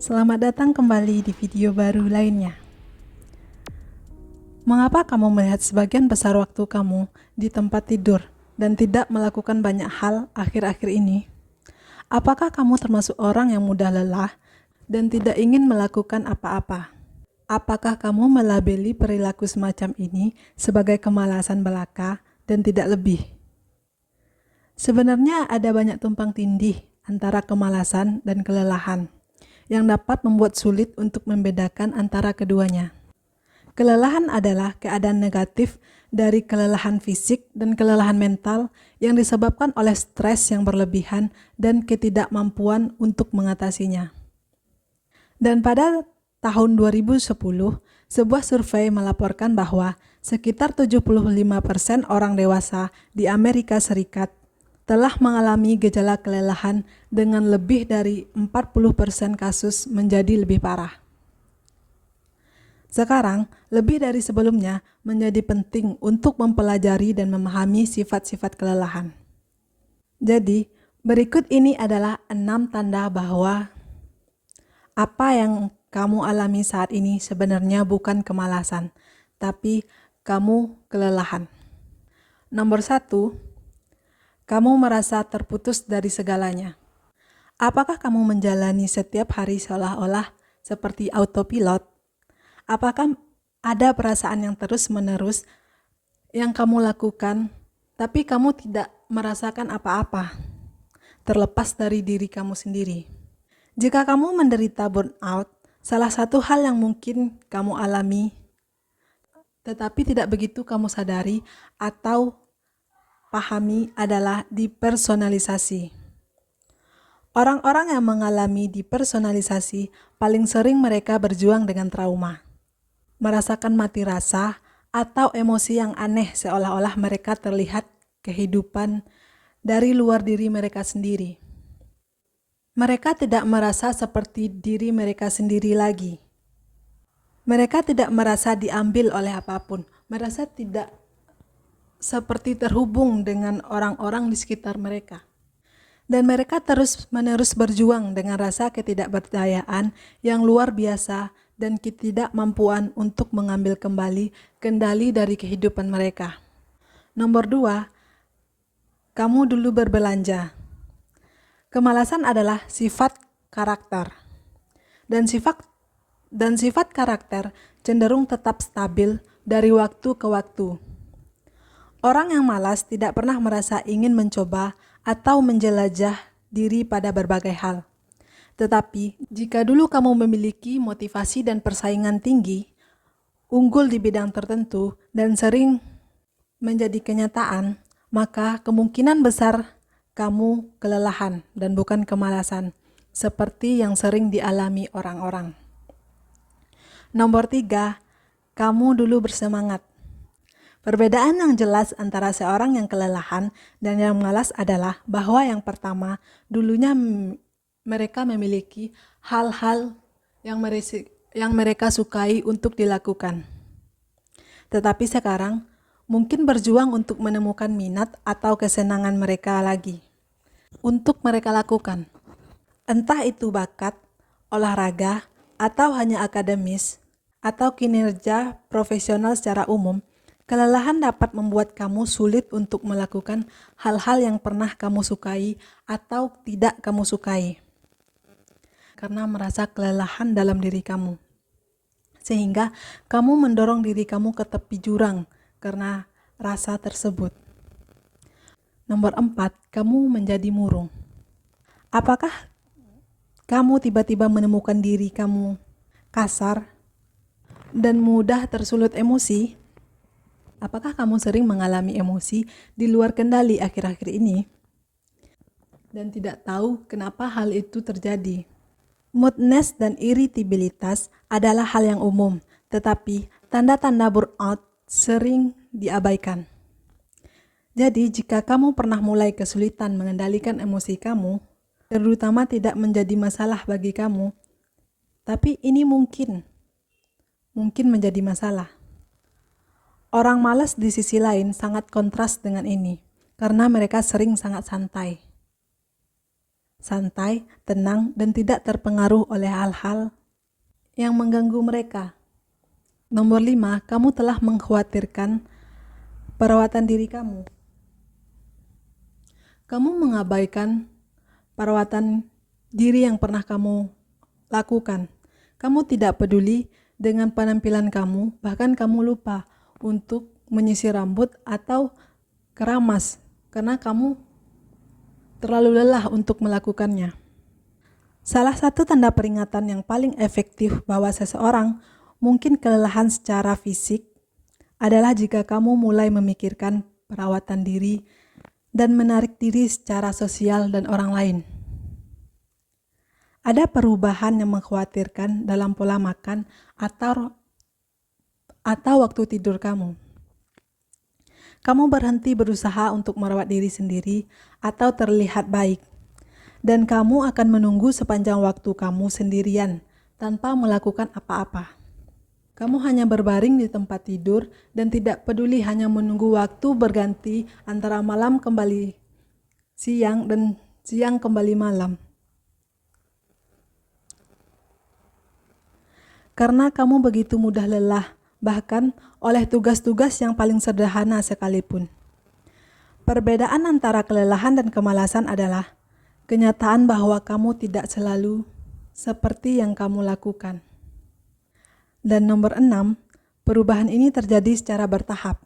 Selamat datang kembali di video baru lainnya. Mengapa kamu melihat sebagian besar waktu kamu di tempat tidur dan tidak melakukan banyak hal akhir-akhir ini? Apakah kamu termasuk orang yang mudah lelah dan tidak ingin melakukan apa-apa? Apakah kamu melabeli perilaku semacam ini sebagai kemalasan belaka dan tidak lebih? Sebenarnya ada banyak tumpang tindih antara kemalasan dan kelelahan yang dapat membuat sulit untuk membedakan antara keduanya. Kelelahan adalah keadaan negatif dari kelelahan fisik dan kelelahan mental yang disebabkan oleh stres yang berlebihan dan ketidakmampuan untuk mengatasinya. Dan pada tahun 2010, sebuah survei melaporkan bahwa sekitar 75% orang dewasa di Amerika Serikat telah mengalami gejala kelelahan dengan lebih dari 40% kasus menjadi lebih parah. Sekarang, lebih dari sebelumnya menjadi penting untuk mempelajari dan memahami sifat-sifat kelelahan. Jadi, berikut ini adalah 6 tanda bahwa apa yang kamu alami saat ini sebenarnya bukan kemalasan, tapi kamu kelelahan. Nomor 1, kamu merasa terputus dari segalanya. Apakah kamu menjalani setiap hari seolah-olah seperti autopilot? Apakah ada perasaan yang terus-menerus yang kamu lakukan, tapi kamu tidak merasakan apa-apa, terlepas dari diri kamu sendiri? Jika kamu menderita burnout, salah satu hal yang mungkin kamu alami, tetapi tidak begitu kamu sadari atau pahami adalah depersonalisasi. Orang-orang yang mengalami depersonalisasi paling sering mereka berjuang dengan trauma, merasakan mati rasa atau emosi yang aneh seolah-olah mereka terlihat kehidupan dari luar diri mereka sendiri. Mereka tidak merasa seperti diri mereka sendiri lagi. Mereka tidak merasa diambil oleh apapun, merasa tidak seperti terhubung dengan orang-orang di sekitar mereka. Dan mereka terus-menerus berjuang dengan rasa ketidakberdayaan yang luar biasa dan ketidakmampuan untuk mengambil kembali kendali dari kehidupan mereka. Nomor 2, kamu dulu berbelanja. Kemalasan adalah sifat karakter. Dan sifat karakter cenderung tetap stabil dari waktu ke waktu. Orang yang malas tidak pernah merasa ingin mencoba atau menjelajah diri pada berbagai hal. Tetapi, jika dulu kamu memiliki motivasi dan persaingan tinggi, unggul di bidang tertentu, dan sering menjadi kenyataan, maka kemungkinan besar kamu kelelahan dan bukan kemalasan, seperti yang sering dialami orang-orang. Nomor 3, kamu dulu bersemangat. Perbedaan yang jelas antara seorang yang kelelahan dan yang malas adalah bahwa yang pertama, dulunya mereka memiliki hal-hal yang mereka sukai untuk dilakukan. Tetapi sekarang, mungkin berjuang untuk menemukan minat atau kesenangan mereka lagi untuk mereka lakukan. Entah itu bakat, olahraga, atau hanya akademis, atau kinerja profesional secara umum. Kelelahan dapat membuat kamu sulit untuk melakukan hal-hal yang pernah kamu sukai atau tidak kamu sukai karena merasa kelelahan dalam diri kamu. Sehingga kamu mendorong diri kamu ke tepi jurang karena rasa tersebut. Nomor 4, kamu menjadi murung. Apakah kamu tiba-tiba menemukan diri kamu kasar dan mudah tersulut emosi? Apakah kamu sering mengalami emosi di luar kendali akhir-akhir ini dan tidak tahu kenapa hal itu terjadi? Moodiness dan irritabilitas adalah hal yang umum, tetapi tanda-tanda burnout sering diabaikan. Jadi, jika kamu pernah mulai kesulitan mengendalikan emosi kamu, terutama tidak menjadi masalah bagi kamu, tapi ini mungkin menjadi masalah. Orang malas di sisi lain sangat kontras dengan ini, karena mereka sering sangat santai. santai, tenang, dan tidak terpengaruh oleh hal-hal yang mengganggu mereka. Nomor 5, kamu telah mengkhawatirkan perawatan diri kamu. Kamu mengabaikan perawatan diri yang pernah kamu lakukan. Kamu tidak peduli dengan penampilan kamu, bahkan kamu lupa untuk menyisir rambut atau keramas karena kamu terlalu lelah untuk melakukannya. Salah satu tanda peringatan yang paling efektif bahwa seseorang mungkin kelelahan secara fisik adalah jika kamu mulai memikirkan perawatan diri dan menarik diri secara sosial dan orang lain. Ada perubahan yang mengkhawatirkan dalam pola makan atau waktu tidur kamu. Kamu berhenti berusaha untuk merawat diri sendiri atau terlihat baik, dan kamu akan menunggu sepanjang waktu kamu sendirian tanpa melakukan apa-apa. Kamu hanya berbaring di tempat tidur dan tidak peduli, hanya menunggu waktu berganti antara malam kembali siang dan siang kembali malam. Karena kamu begitu mudah lelah, bahkan oleh tugas-tugas yang paling sederhana sekalipun. Perbedaan antara kelelahan dan kemalasan adalah kenyataan bahwa kamu tidak selalu seperti yang kamu lakukan. Dan nomor 6, perubahan ini terjadi secara bertahap.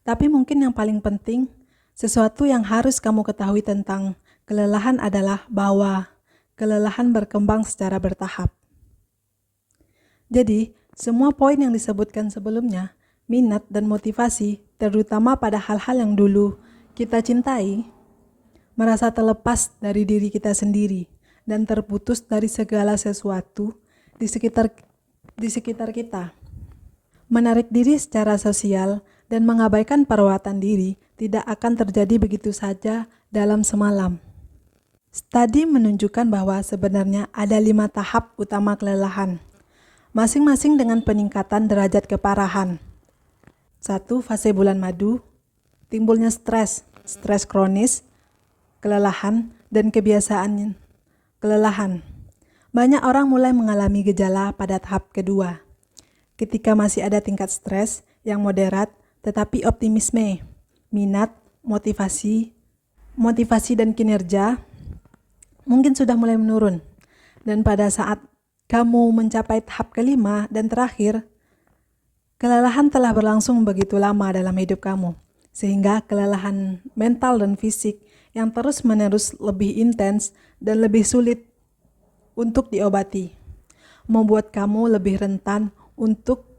Tapi mungkin yang paling penting, sesuatu yang harus kamu ketahui tentang kelelahan adalah bahwa kelelahan berkembang secara bertahap. Jadi, semua poin yang disebutkan sebelumnya, minat dan motivasi, terutama pada hal-hal yang dulu kita cintai, merasa terlepas dari diri kita sendiri dan terputus dari segala sesuatu di sekitar kita. Menarik diri secara sosial dan mengabaikan perawatan diri tidak akan terjadi begitu saja dalam semalam. Studi menunjukkan bahwa sebenarnya ada 5 tahap utama kelelahan, masing-masing dengan peningkatan derajat keparahan. 1. Fase bulan madu, timbulnya stres kronis, kelelahan, dan kebiasaan kelelahan. Banyak orang mulai mengalami gejala pada tahap kedua, ketika masih ada tingkat stres yang moderat, tetapi optimisme, minat, motivasi dan kinerja mungkin sudah mulai menurun. Dan pada saat kamu mencapai tahap kelima dan terakhir, kelelahan telah berlangsung begitu lama dalam hidup kamu, sehingga kelelahan mental dan fisik yang terus-menerus lebih intens dan lebih sulit untuk diobati, membuat kamu lebih rentan untuk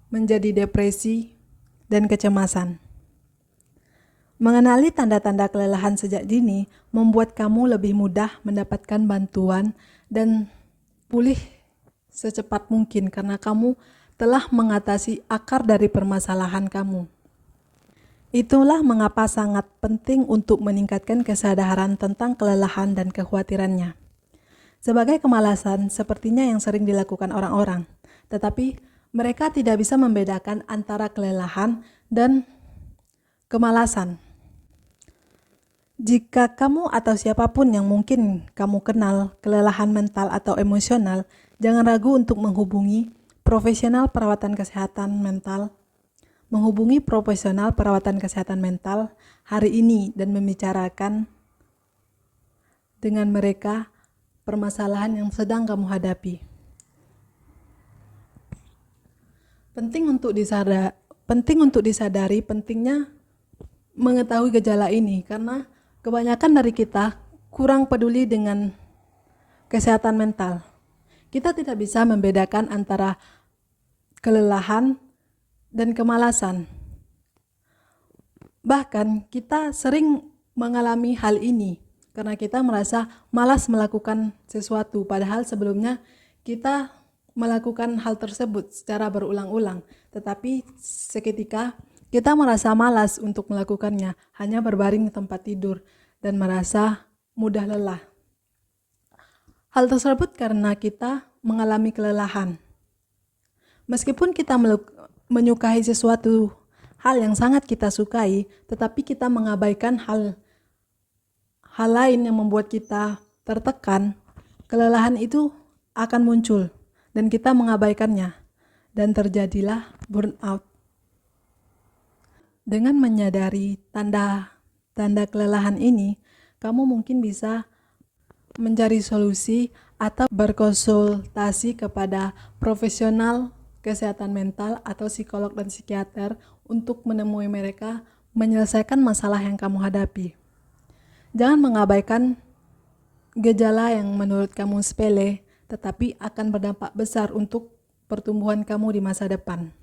menjadi depresi dan kecemasan. Mengenali tanda-tanda kelelahan sejak dini membuat kamu lebih mudah mendapatkan bantuan dan pulih secepat mungkin karena kamu telah mengatasi akar dari permasalahan kamu. Itulah mengapa sangat penting untuk meningkatkan kesadaran tentang kelelahan dan kekhawatirannya. Sebagai kemalasan sepertinya yang sering dilakukan orang-orang, tetapi mereka tidak bisa membedakan antara kelelahan dan kemalasan. Jika kamu atau siapapun yang mungkin kamu kenal kelelahan mental atau emosional, jangan ragu untuk menghubungi profesional perawatan kesehatan mental hari ini dan membicarakan dengan mereka permasalahan yang sedang kamu hadapi. Penting untuk disadari pentingnya mengetahui gejala ini karena kebanyakan dari kita kurang peduli dengan kesehatan mental. Kita tidak bisa membedakan antara kelelahan dan kemalasan. Bahkan kita sering mengalami hal ini karena kita merasa malas melakukan sesuatu, padahal sebelumnya kita melakukan hal tersebut secara berulang-ulang, tetapi seketika kita merasa malas untuk melakukannya, hanya berbaring di tempat tidur dan merasa mudah lelah. Hal tersebut karena kita mengalami kelelahan. Meskipun kita menyukai sesuatu hal yang sangat kita sukai, tetapi kita mengabaikan hal lain yang membuat kita tertekan, kelelahan itu akan muncul dan kita mengabaikannya dan terjadilah burnout. Dengan menyadari tanda-tanda kelelahan ini, kamu mungkin bisa mencari solusi atau berkonsultasi kepada profesional kesehatan mental atau psikolog dan psikiater untuk menemui mereka menyelesaikan masalah yang kamu hadapi. Jangan mengabaikan gejala yang menurut kamu sepele, tetapi akan berdampak besar untuk pertumbuhan kamu di masa depan.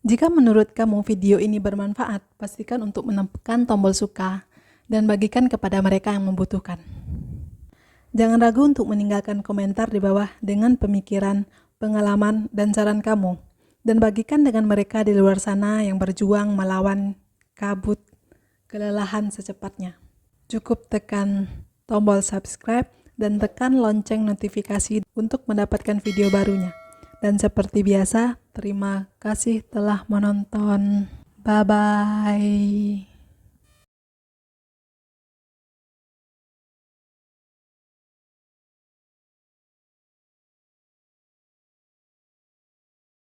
Jika menurut kamu video ini bermanfaat, pastikan untuk menekan tombol suka dan bagikan kepada mereka yang membutuhkan. Jangan ragu untuk meninggalkan komentar di bawah dengan pemikiran, pengalaman, dan saran kamu. Dan bagikan dengan mereka di luar sana yang berjuang melawan kabut kelelahan secepatnya. Cukup tekan tombol subscribe dan tekan lonceng notifikasi untuk mendapatkan video barunya. Dan seperti biasa, terima kasih telah menonton. Bye-bye.